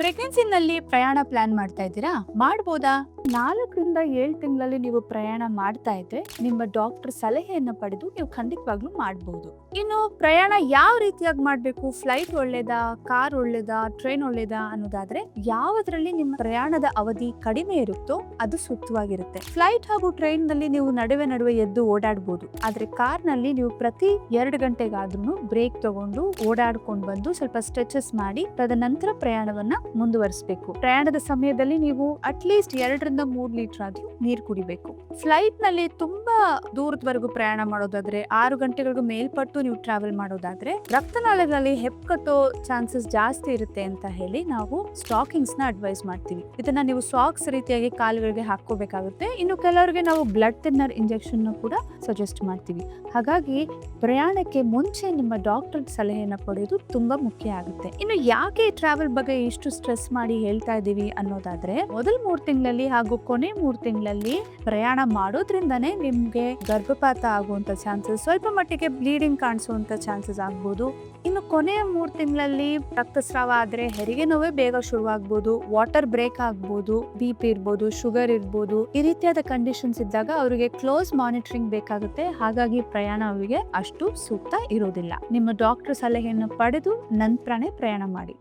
ಪ್ರೆಗ್ನೆನ್ಸಿನಲ್ಲಿ ಪ್ರಯಾಣ ಪ್ಲಾನ್ ಮಾಡ್ತಾ ಇದ್ದೀರಾ? ಮಾಡ್ಬೋದಾ? 4 ರಿಂದ 7 ತಿಂಗಳಲ್ಲಿ ನೀವು ಪ್ರಯಾಣ ಮಾಡ್ತಾ ಇದ್ರೆ ನಿಮ್ಮ ಡಾಕ್ಟರ್ ಸಲಹೆಯನ್ನ ಪಡೆದು ನೀವು ಖಂಡಿತವಾಗ್ಲೂ ಮಾಡಬಹುದು. ಇನ್ನು ಪ್ರಯಾಣ ಯಾವ ರೀತಿಯಾಗಿ ಮಾಡ್ಬೇಕು, ಫ್ಲೈಟ್ ಒಳ್ಳೇದಾ, ಕಾರ್ ಒಳ್ಳೇದಾ, ಟ್ರೈನ್ ಒಳ್ಳೇದಾ ಅನ್ನೋದಾದ್ರೆ ಯಾವ್ದ್ರಲ್ಲಿ ನಿಮ್ಮ ಪ್ರಯಾಣದ ಅವಧಿ ಕಡಿಮೆ ಇರುತ್ತೋ ಅದು ಸೂಕ್ತವಾಗಿರುತ್ತೆ. ಫ್ಲೈಟ್ ಹಾಗೂ ಟ್ರೈನ್ ನಲ್ಲಿ ನೀವು ನಡುವೆ ಎದ್ದು ಓಡಾಡಬಹುದು. ಆದ್ರೆ ಕಾರ್ ನಲ್ಲಿ ನೀವು ಪ್ರತಿ 2 ಗಂಟೆಗಾದ್ರೂ ಬ್ರೇಕ್ ತಗೊಂಡು ಓಡಾಡ್ಕೊಂಡು ಬಂದು ಸ್ವಲ್ಪ ಸ್ಟ್ರೆಚಸ್ ಮಾಡಿ ತದನಂತರ ಪ್ರಯಾಣವನ್ನ ಮುಂದುವರಿಸಬೇಕು. ಪ್ರಯಾಣದ ಸಮಯದಲ್ಲಿ ನೀವು ಅಟ್ಲೀಸ್ಟ್ 2 ರಿಂದ 3 ಲೀಟರ್ ಆದ್ರೂ ನೀರು ಕುಡಿಬೇಕು. ಫ್ಲೈಟ್ ನಲ್ಲಿ ತುಂಬಾ ದೂರದವರೆಗೂ ಪ್ರಯಾಣ ಮಾಡೋದಾದ್ರೆ 6 ಗಂಟೆಗಳಿಗೂ ಮೇಲ್ಪಟ್ಟು ನೀವು ಟ್ರಾವೆಲ್ ಮಾಡೋದಾದ್ರೆ ರಕ್ತನಾಳಗಳಲ್ಲಿ ಹೆಪ್ಪುಕಟ್ಟೋ ಚಾನ್ಸಸ್ ಜಾಸ್ತಿ ಇರುತ್ತೆ ಅಂತ ಹೇಳಿ ನಾವು ಸ್ಟಾಕಿಂಗ್ಸ್ ನ ಅಡ್ವೈಸ್ ಮಾಡ್ತೀವಿ. ಇದನ್ನ ನೀವು ಸಾಕ್ಸ್ ರೀತಿಯಾಗಿ ಕಾಲುಗಳಿಗೆ ಹಾಕೋಬೇಕಾಗುತ್ತೆ. ಇನ್ನು ಕೆಲವರಿಗೆ ನಾವು ಬ್ಲಡ್ ಥಿನ್ನರ್ ಇಂಜೆಕ್ಷನ್ ಕೂಡ ಸಜೆಸ್ಟ್ ಮಾಡ್ತೀವಿ. ಹಾಗಾಗಿ ಪ್ರಯಾಣಕ್ಕೆ ಮುಂಚೆ ನಿಮ್ಮ ಡಾಕ್ಟರ್ ಸಲಹೆಯನ್ನ ಪಡೆಯೋದು ತುಂಬಾ ಮುಖ್ಯ ಆಗುತ್ತೆ. ಇನ್ನು ಯಾಕೆ ಟ್ರಾವೆಲ್ ಬಗ್ಗೆ ಇಷ್ಟು ಸ್ಟ್ರೆಸ್ ಮಾಡಿ ಹೇಳ್ತಾ ಇದೀವಿ ಅನ್ನೋದಾದ್ರೆ ಮೊದಲ 3 ತಿಂಗಳಲ್ಲಿ ಹಾಗೂ ಕೊನೆ 3 ತಿಂಗಳಲ್ಲಿ ಪ್ರಯಾಣ ಮಾಡೋದ್ರಿಂದಾನೇ ನಿಮ್ಗೆ ಗರ್ಭಪಾತ ಆಗುವಂತ ಚಾನ್ಸಸ್, ಸ್ವಲ್ಪ ಮಟ್ಟಿಗೆ ಬ್ಲೀಡಿಂಗ್ ಕಾಣಿಸುವಂತ ಚಾನ್ಸಸ್ ಆಗ್ಬೋದು. ಇನ್ನು ಕೊನೆಯ 3 ತಿಂಗಳಲ್ಲಿ ರಕ್ತಸ್ರಾವ ಆದ್ರೆ ಹೆರಿಗೆ ನೋವೇ ಬೇಗ ಶುರುವಾಗಬಹುದು, ವಾಟರ್ ಬ್ರೇಕ್ ಆಗ್ಬೋದು, BP ಇರ್ಬೋದು, ಶುಗರ್ ಇರ್ಬೋದು. ಈ ರೀತಿಯಾದ ಕಂಡೀಷನ್ಸ್ ಇದ್ದಾಗ ಅವರಿಗೆ ಕ್ಲೋಸ್ ಮಾನಿಟರಿಂಗ್ ಬೇಕಾಗುತ್ತೆ. ಹಾಗಾಗಿ ಪ್ರಯಾಣ ಅವರಿಗೆ ಅಷ್ಟು ಸೂಕ್ತ ಇರೋದಿಲ್ಲ. ನಿಮ್ಮ ಡಾಕ್ಟರ್ ಸಲಹೆಯನ್ನು ಪಡೆದು ನಂತರನೇ ಪ್ರಯಾಣ ಮಾಡಿ.